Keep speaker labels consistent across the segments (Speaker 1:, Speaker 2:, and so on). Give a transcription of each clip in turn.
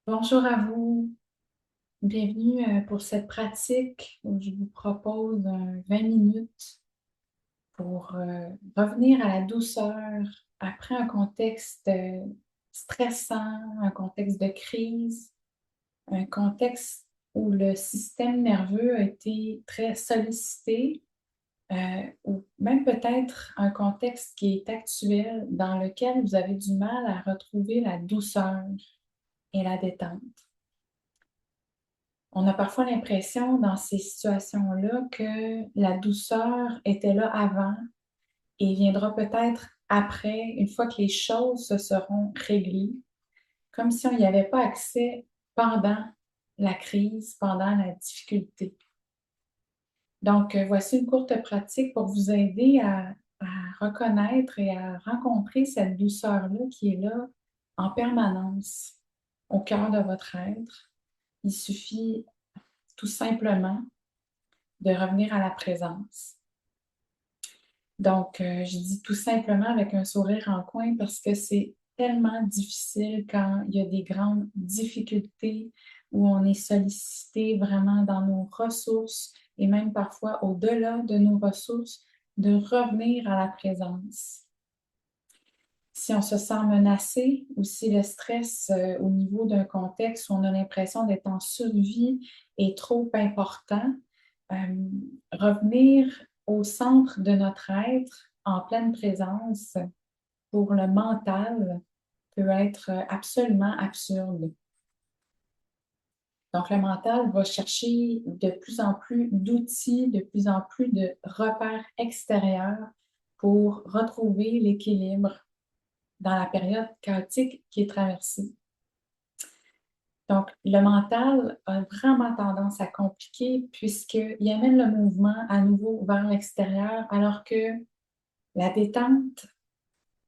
Speaker 1: Bonjour à vous, bienvenue pour cette pratique où je vous propose 20 minutes pour revenir à la douceur après un contexte stressant, un contexte de crise, un contexte où le système nerveux a été très sollicité, ou même peut-être un contexte qui est actuel dans lequel vous avez du mal à retrouver la douceur et la détente. On a parfois l'impression dans ces situations-là que la douceur était là avant et viendra peut-être après, une fois que les choses se seront réglées, comme si on n'y avait pas accès pendant la crise, pendant la difficulté. Donc, voici une courte pratique pour vous aider à reconnaître et à rencontrer cette douceur-là qui est là en permanence au cœur de votre être. Il suffit tout simplement de revenir à la présence. Donc, je dis tout simplement avec un sourire en coin parce que c'est tellement difficile quand il y a des grandes difficultés où on est sollicité vraiment dans nos ressources et même parfois au-delà de nos ressources, de revenir à la présence. Si on se sent menacé ou si le stress au niveau d'un contexte où on a l'impression d'être en survie est trop important, euh, revenir au centre de notre être en pleine présence pour le mental peut être absolument absurde. Donc, le mental va chercher de plus en plus d'outils, de plus en plus de repères extérieurs pour retrouver l'équilibre dans la période chaotique qui est traversée. Donc, le mental a vraiment tendance à compliquer puisqu'il amène le mouvement à nouveau vers l'extérieur alors que la détente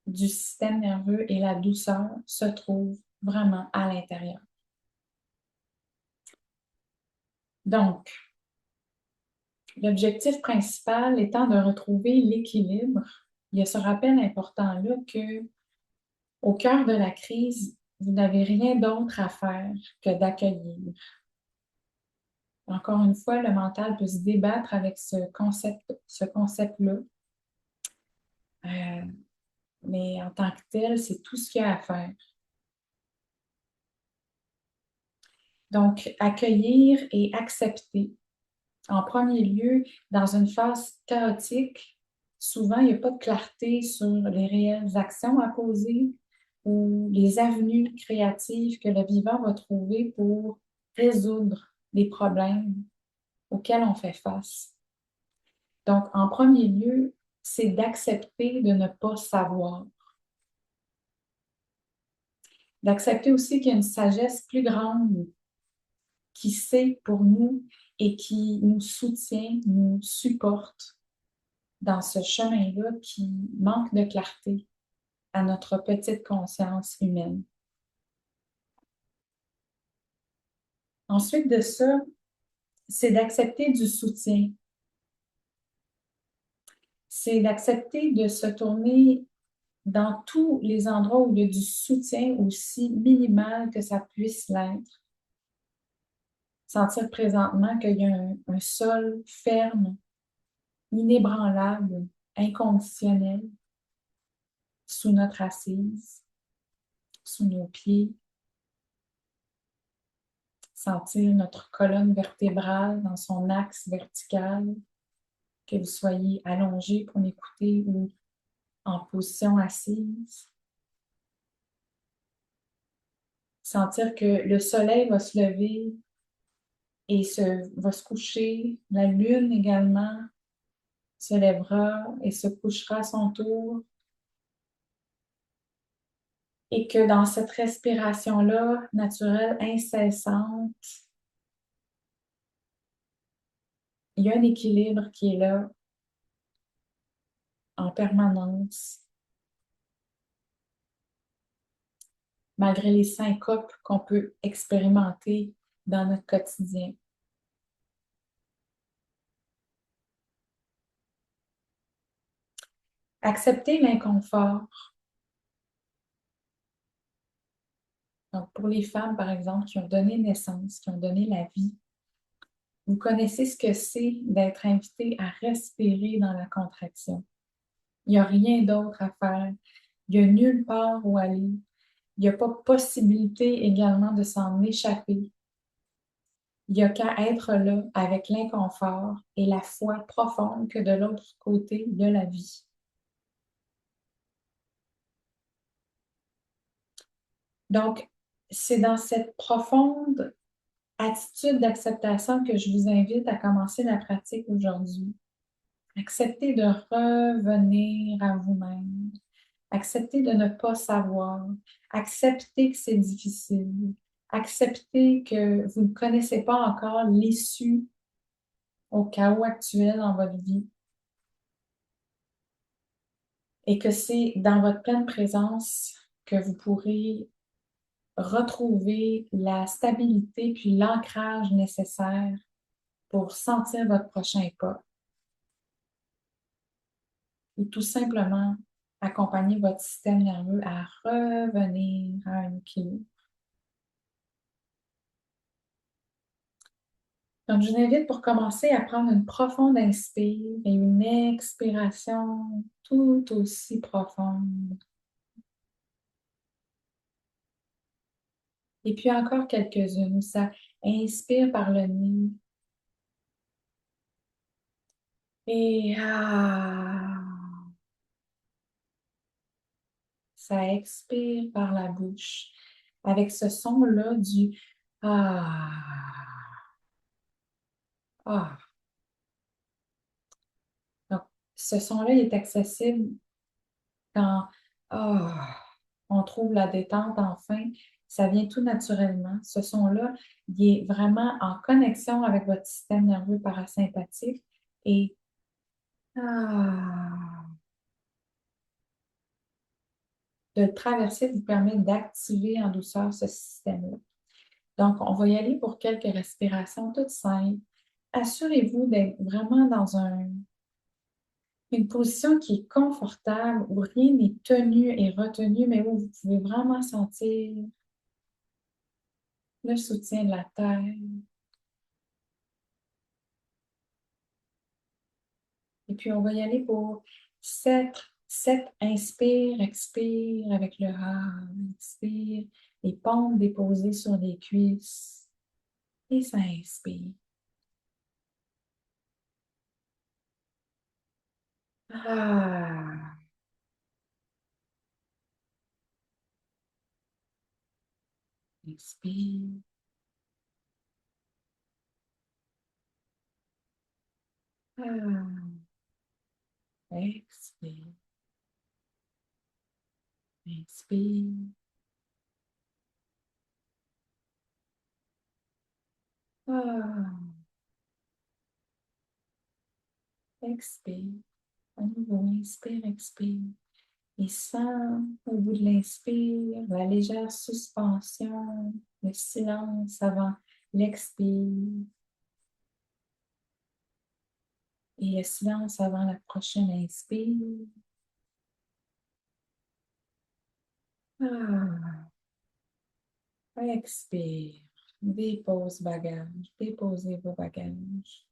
Speaker 1: du système nerveux et la douceur se trouvent vraiment à l'intérieur. Donc, l'objectif principal étant de retrouver l'équilibre, il y a ce rappel important-là que au cœur de la crise, vous n'avez rien d'autre à faire que d'accueillir. Encore une fois, le mental peut se débattre avec ce concept-là. Euh, mais en tant que tel, c'est tout ce qu'il y a à faire. Donc, accueillir et accepter. En premier lieu, dans une phase chaotique, souvent, il n'y a pas de clarté sur les réelles actions à poser ou les avenues créatives que le vivant va trouver pour résoudre les problèmes auxquels on fait face. Donc, en premier lieu, c'est d'accepter de ne pas savoir. D'accepter aussi qu'il y a une sagesse plus grande qui sait pour nous et qui nous soutient, nous supporte dans ce chemin-là qui manque de clarté à notre petite conscience humaine. Ensuite de ça, c'est d'accepter du soutien. C'est d'accepter de se tourner dans tous les endroits où il y a du soutien aussi minimal que ça puisse l'être. Sentir présentement qu'il y a un sol ferme, inébranlable, inconditionnel sous notre assise, sous nos pieds. Sentir notre colonne vertébrale dans son axe vertical, que vous soyez allongé pour m'écouter ou en position assise. Sentir que le soleil va se lever et va se coucher, la lune également se lèvera et se couchera à son tour. Et que dans cette respiration-là, naturelle, incessante, il y a un équilibre qui est là en permanence, malgré les syncopes qu'on peut expérimenter dans notre quotidien. Accepter l'inconfort. Donc, pour les femmes, par exemple, qui ont donné naissance, qui ont donné la vie, vous connaissez ce que c'est d'être invité à respirer dans la contraction. Il n'y a rien d'autre à faire. Il n'y a nulle part où aller. Il n'y a pas possibilité également de s'en échapper. Il n'y a qu'à être là avec l'inconfort et la foi profonde que de l'autre côté, il y a la vie. Donc, c'est dans cette profonde attitude d'acceptation que je vous invite à commencer la pratique aujourd'hui. Acceptez de revenir à vous-même. Acceptez de ne pas savoir. Acceptez que c'est difficile. Acceptez que vous ne connaissez pas encore l'issue au chaos actuel dans votre vie et que c'est dans votre pleine présence que vous pourrez retrouver la stabilité puis l'ancrage nécessaire pour sentir votre prochain pas ou tout simplement accompagner votre système nerveux à revenir à un équilibre. Donc, je vous invite pour commencer à prendre une profonde inspire et une expiration tout aussi profonde. Et puis encore quelques-unes. Ça inspire par le nez. Et ça expire par la bouche. Avec ce son-là du ah, ah. Donc, ce son-là, il est accessible quand ah, on trouve la détente enfin. Ça vient tout naturellement. Ce son-là, il est vraiment en connexion avec votre système nerveux parasympathique et de le traverser vous permet d'activer en douceur ce système-là. Donc, on va y aller pour quelques respirations toutes simples. Assurez-vous d'être vraiment dans une position qui est confortable, où rien n'est tenu et retenu, mais où vous pouvez vraiment sentir le soutien de la terre. Et puis, on va y aller pour 7 inspire, expire avec le expire, les paumes déposées sur les cuisses. Et ça inspire. Ah, expire. Ah, expire. Inspire. Ah, expire. À nouveau, inspire, expire. Et sens au bout de l'inspire la légère suspension, le silence avant l'expire et le silence avant la prochaine inspire. Ah, expire. Dépose bagage. Déposez vos bagages.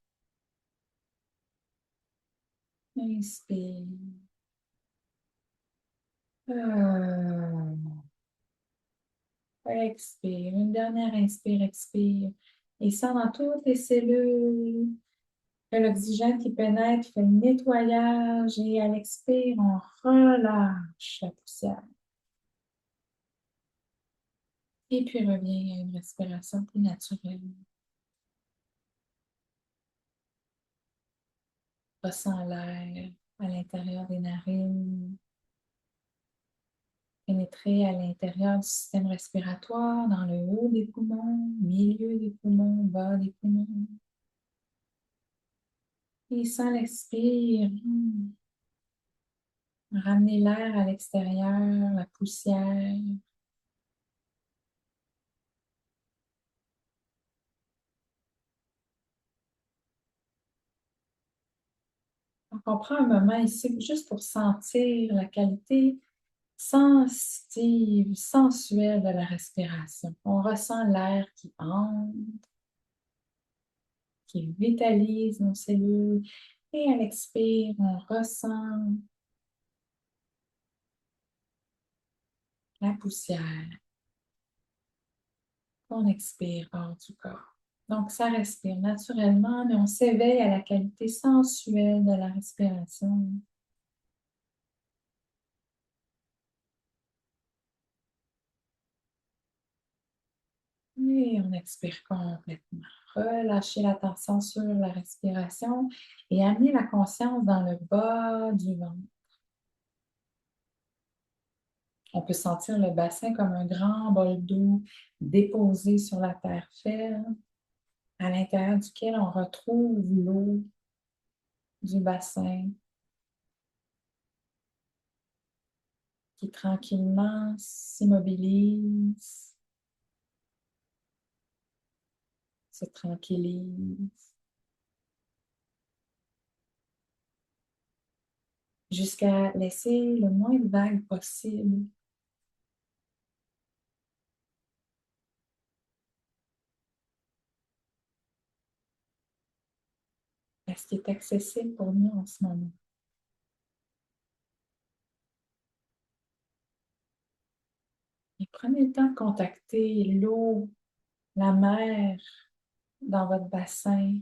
Speaker 1: Inspire. Ah, expire. Une dernière inspire, expire. Et sens dans toutes les cellules que l'oxygène qui pénètre fait le nettoyage et à l'expire, on relâche la poussière. Et puis revient à une respiration plus naturelle. Ressens l'air à l'intérieur des narines, pénétrer à l'intérieur du système respiratoire, dans le haut des poumons, milieu des poumons, bas des poumons. Et sans l'expire, ramener l'air à l'extérieur, la poussière. Donc, on prend un moment ici juste pour sentir la qualité sensitive, sensuelle de la respiration. On ressent l'air qui entre, qui vitalise nos cellules. Et à l'expire, on ressent la poussière qu'on expire hors du corps. Donc, ça respire naturellement, mais on s'éveille à la qualité sensuelle de la respiration. Et on expire complètement. Relâchez la tension sur la respiration et amenez la conscience dans le bas du ventre. On peut sentir le bassin comme un grand bol d'eau déposé sur la terre ferme, à l'intérieur duquel on retrouve l'eau du bassin qui tranquillement s'immobilise, se tranquillise, jusqu'à laisser le moins de vagues possible. À ce qui est accessible pour nous en ce moment. Et prenez le temps de contacter l'eau, la mer dans votre bassin,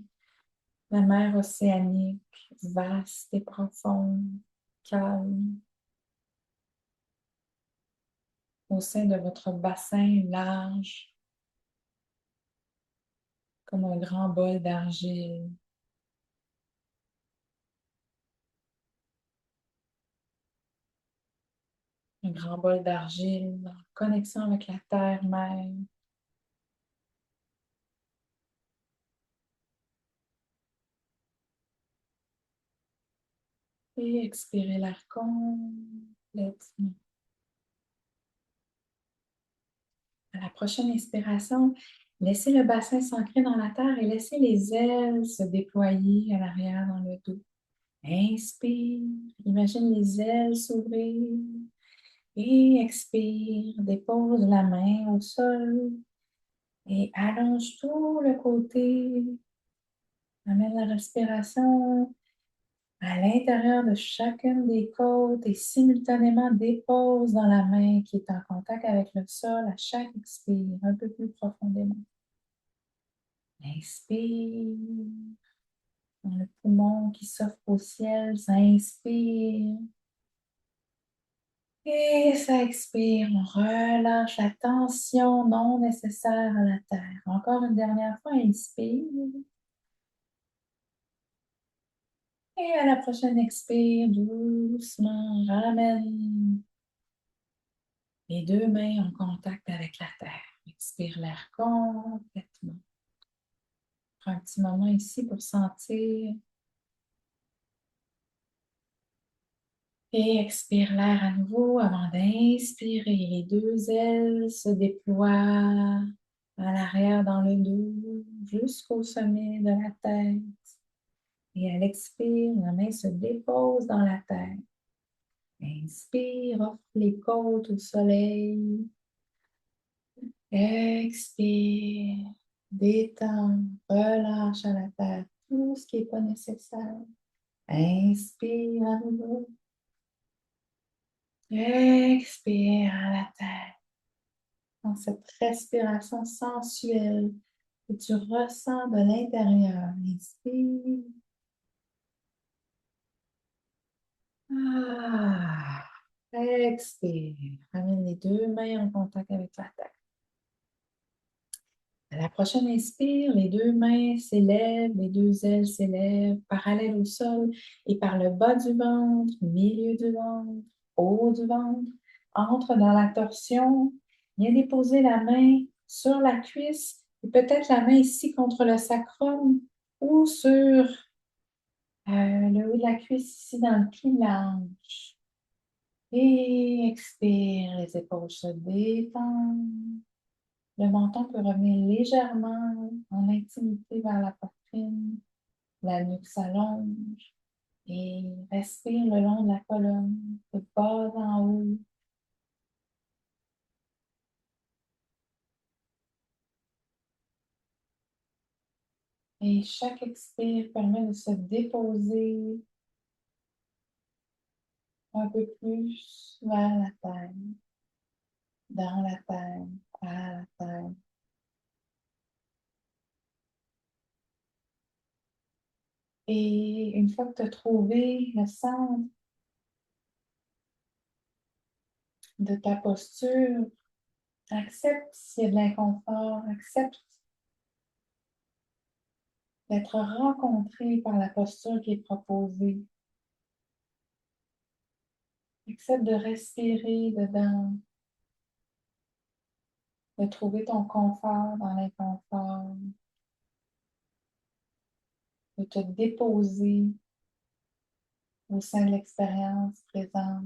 Speaker 1: la mer océanique, vaste et profonde, calme, au sein de votre bassin large, comme un grand bol d'argile. Un grand bol d'argile en connexion avec la terre-mère. Et expirez l'air complètement. À la prochaine inspiration, laissez le bassin s'ancrer dans la terre et laissez les ailes se déployer à l'arrière dans le dos. Inspire, imagine les ailes s'ouvrir et expire, dépose la main au sol et allonge tout le côté. Amène la respiration à l'intérieur de chacune des côtes et simultanément dépose dans la main qui est en contact avec le sol à chaque expire, un peu plus profondément. Inspire, dans le poumon qui s'offre au ciel, ça inspire. Et ça expire, on relâche la tension non nécessaire à la terre. Encore une dernière fois, inspire. Et à la prochaine expire, doucement, ramène les deux mains en contact avec la terre. Expire l'air complètement. Prends un petit moment ici pour sentir. Et expire l'air à nouveau avant d'inspirer. Les deux ailes se déploient à l'arrière dans le dos jusqu'au sommet de la tête. Et à l'expire, la main se dépose dans la tête. Inspire, offre les côtes au soleil. Expire, détends, relâche à la terre tout ce qui n'est pas nécessaire. Inspire à nouveau. Expire à la terre. Dans cette respiration sensuelle que tu ressens de l'intérieur. Inspire. Ah. Expire. Ramène les deux mains en contact avec la terre. À la prochaine inspire, les deux mains s'élèvent, les deux ailes s'élèvent, parallèles au sol et par le bas du ventre, milieu du ventre, haut du ventre. Entre dans la torsion. Viens déposer la main sur la cuisse et peut-être la main ici contre le sacrum ou sur le haut de la cuisse ici dans le pli de la hanche. Et expire, les épaules se détendent. Le menton peut revenir légèrement en intimité vers la poitrine. La nuque s'allonge et respire le long de la colonne, de bas en haut, Et chaque expire permet de se déposer un peu plus vers la tête, dans la tête, à la tête. Et une fois que tu as trouvé le centre de ta posture, accepte s'il y a de l'inconfort, accepte d'être rencontré par la posture qui est proposée. Accepte de respirer dedans, de trouver ton confort dans l'inconfort, de te déposer au sein de l'expérience présente.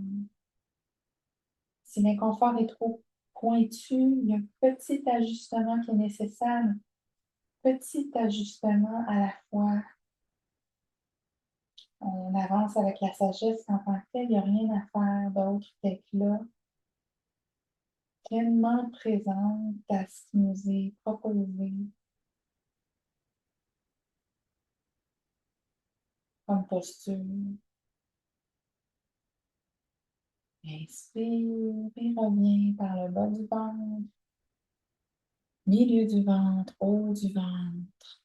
Speaker 1: Si l'inconfort est trop pointu, il y a un petit ajustement qui est nécessaire, un petit ajustement à la fois. On avance avec la sagesse en tant que telle, il n'y a rien à faire d'autre qu'être là, pleinement présente à ce qui nous est proposé comme posture. Inspire et reviens par le bas du ventre, milieu du ventre, haut du ventre.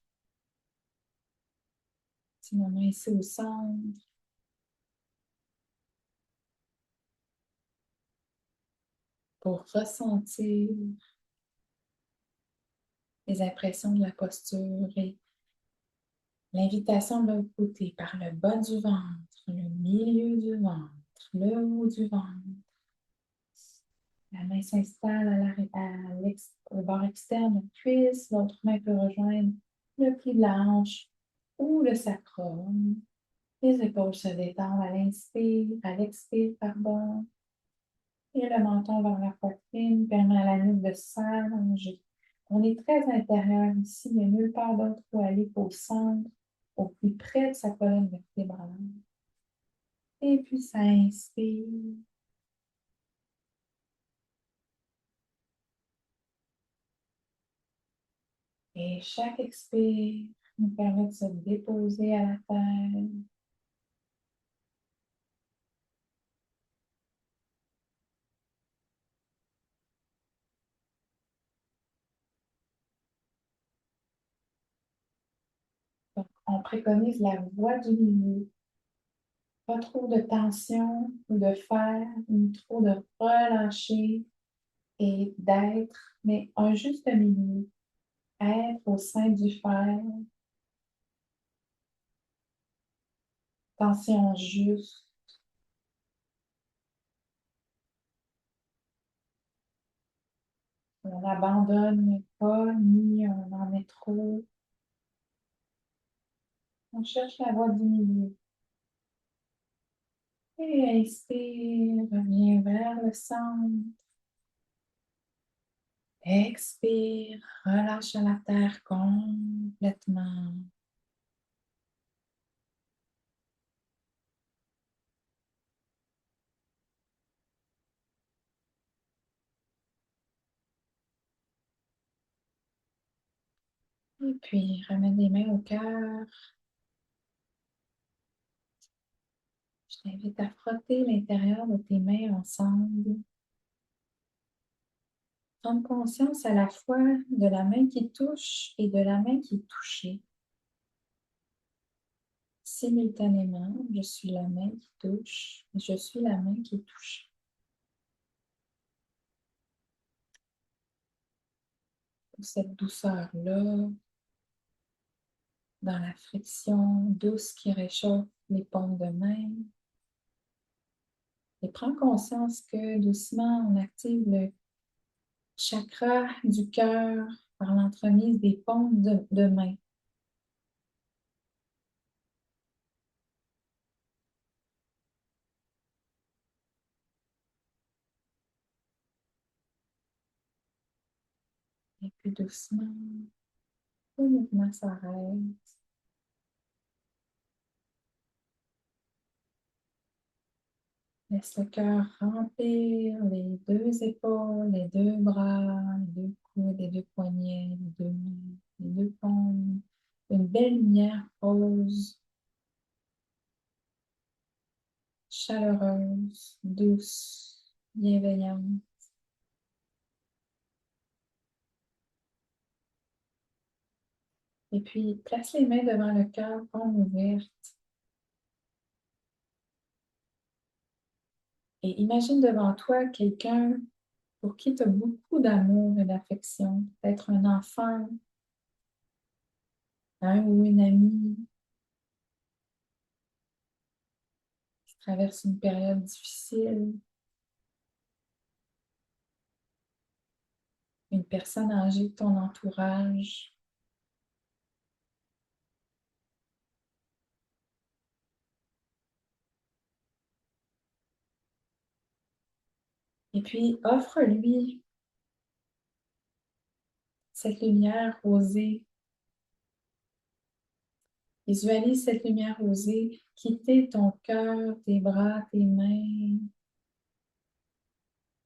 Speaker 1: Petit moment ici au centre. Pour ressentir les impressions de la posture et l'invitation de l'autre côté par le bas du ventre, le milieu du ventre, le haut du ventre. La main s'installe au bord externe de cuisse, l'autre main peut rejoindre le pli de la hanche ou le sacrum. Les épaules se détendent à l'inspire, à l'expire, pardon. Et le menton vers la poitrine permet à la nuque de s'allonger. On est très intérieur ici, il n'y a nulle part d'autre où aller qu'au centre, au plus près de sa colonne vertébrale. Et puis ça inspire. Et chaque expire nous permet de se déposer à la terre. Donc, on préconise la voie du milieu. Pas trop de tension ou de faire, ni trop de relâcher et d'être, mais un juste milieu. Être au sein du faire, tension juste. On n'abandonne pas, ni on en met trop. On cherche la voie du milieu. Et inspire, reviens vers le centre. Expire, relâche à la terre complètement. Et puis, ramène les mains au cœur. Je t'invite à frotter l'intérieur de tes mains ensemble. Prendre conscience à la fois de la main qui touche et de la main qui est touchée. Simultanément, je suis la main qui touche et je suis la main qui est touchée. Pour cette douceur-là, dans la friction douce qui réchauffe les paumes de main. Et prends conscience que doucement, on active le chakra du cœur par l'entremise des paumes de main. Et puis doucement, le mouvement s'arrête. Laisse le cœur remplir les deux épaules, les deux bras, les deux coudes, les deux poignets, les deux mains, les deux paumes. Une belle lumière rose, chaleureuse, douce, bienveillante. Et puis, place les mains devant le cœur, paume ouverte. Et imagine devant toi quelqu'un pour qui tu as beaucoup d'amour et d'affection. Peut-être un enfant, un ou une amie qui traverse une période difficile, une personne âgée de ton entourage. Et puis, offre-lui cette lumière rosée. Visualise cette lumière rosée quitter ton cœur, tes bras, tes mains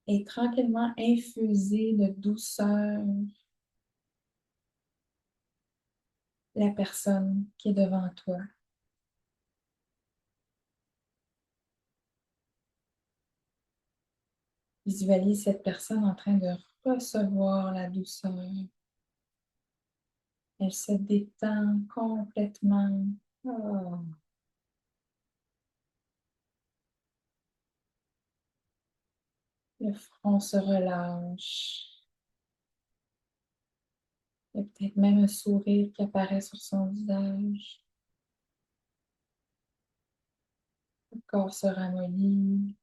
Speaker 1: et tranquillement infuser de douceur la personne qui est devant toi. Visualise cette personne en train de recevoir la douceur. Elle se détend complètement. Oh. Le front se relâche. Il y a peut-être même un sourire qui apparaît sur son visage. Le corps se ramollit.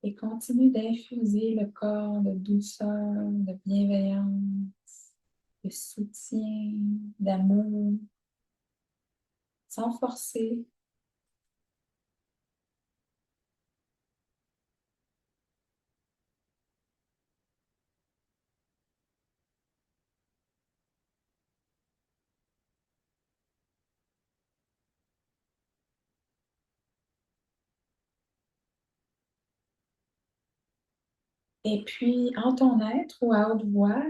Speaker 1: Et continue d'infuser le corps de douceur, de bienveillance, de soutien, d'amour, sans forcer. Et puis, en ton être ou à haute voix,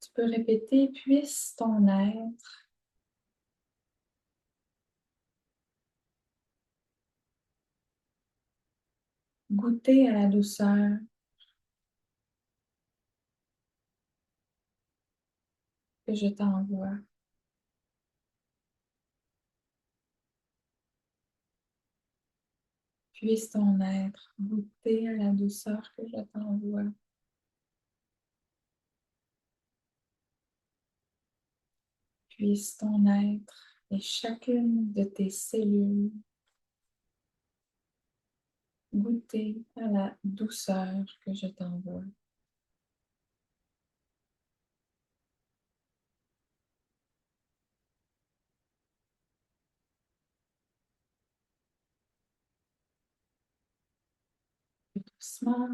Speaker 1: tu peux répéter, puisse ton être goûter à la douceur que je t'envoie. Puisse ton être goûter à la douceur que je t'envoie. Puisse ton être et chacune de tes cellules goûter à la douceur que je t'envoie. Puis doucement,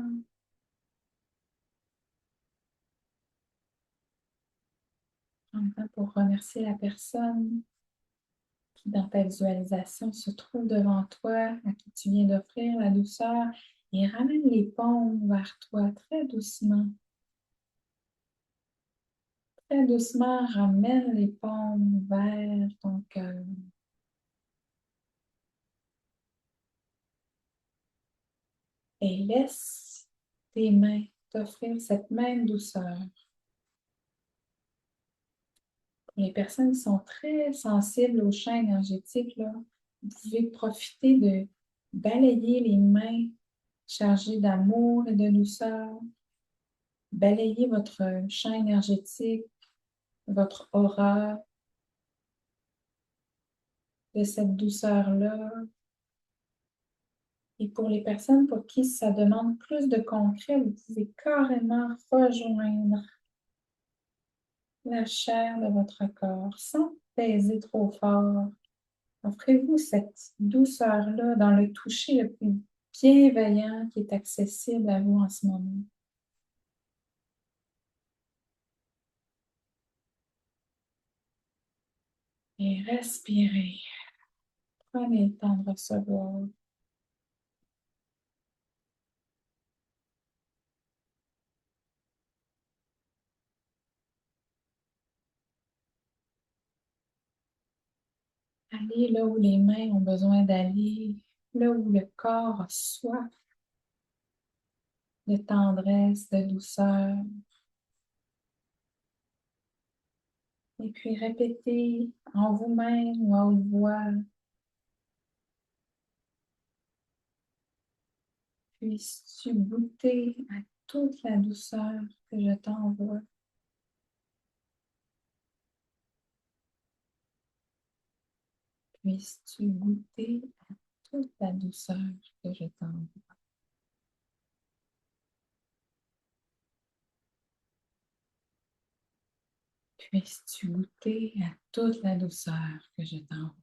Speaker 1: prends le temps pour remercier la personne qui, dans ta visualisation, se trouve devant toi, à qui tu viens d'offrir la douceur, et ramène les paumes vers toi très doucement. Très doucement, ramène les paumes vers ton cœur. Et laisse tes mains t'offrir cette même douceur. Pour les personnes qui sont très sensibles au champ énergétique, là, vous pouvez profiter de balayer les mains chargées d'amour et de douceur, balayer votre champ énergétique, votre aura de cette douceur-là. Et pour les personnes pour qui ça demande plus de concret, vous pouvez carrément rejoindre la chair de votre corps sans peser trop fort. Offrez-vous cette douceur-là dans le toucher le plus bienveillant qui est accessible à vous en ce moment. Et respirez. Prenez le temps de recevoir. Aller là où les mains ont besoin d'aller, là où le corps a soif de tendresse, de douceur. Et puis répétez en vous-même ou à haute voix. Puisses-tu goûter à toute la douceur que je t'envoie? Puisses-tu goûter à toute la douceur que je t'envoie? Puisses-tu goûter à toute la douceur que je t'envoie?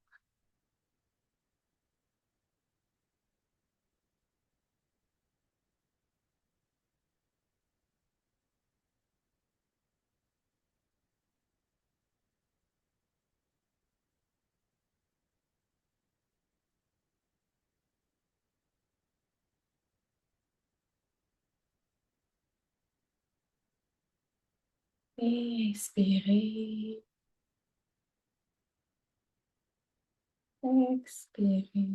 Speaker 1: Expirez, expirez.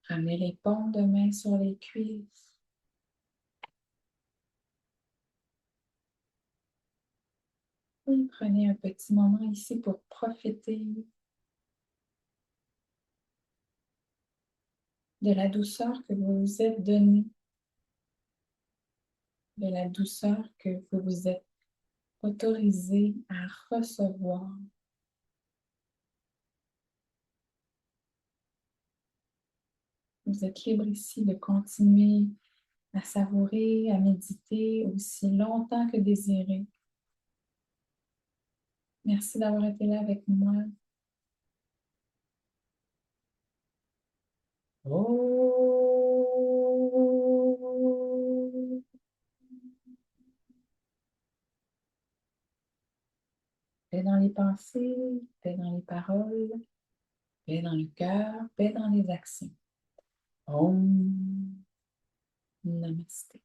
Speaker 1: Ramenez les paumes de main sur les cuisses. Et prenez un petit moment ici pour profiter de la douceur que vous vous êtes donnée, de la douceur que vous vous êtes autorisé à recevoir. Vous êtes libre ici de continuer à savourer, à méditer aussi longtemps que désiré. Merci d'avoir été là avec moi. Oh. Paix dans les pensées, paix dans les paroles, paix dans le cœur, paix dans les actions. Om Namasté.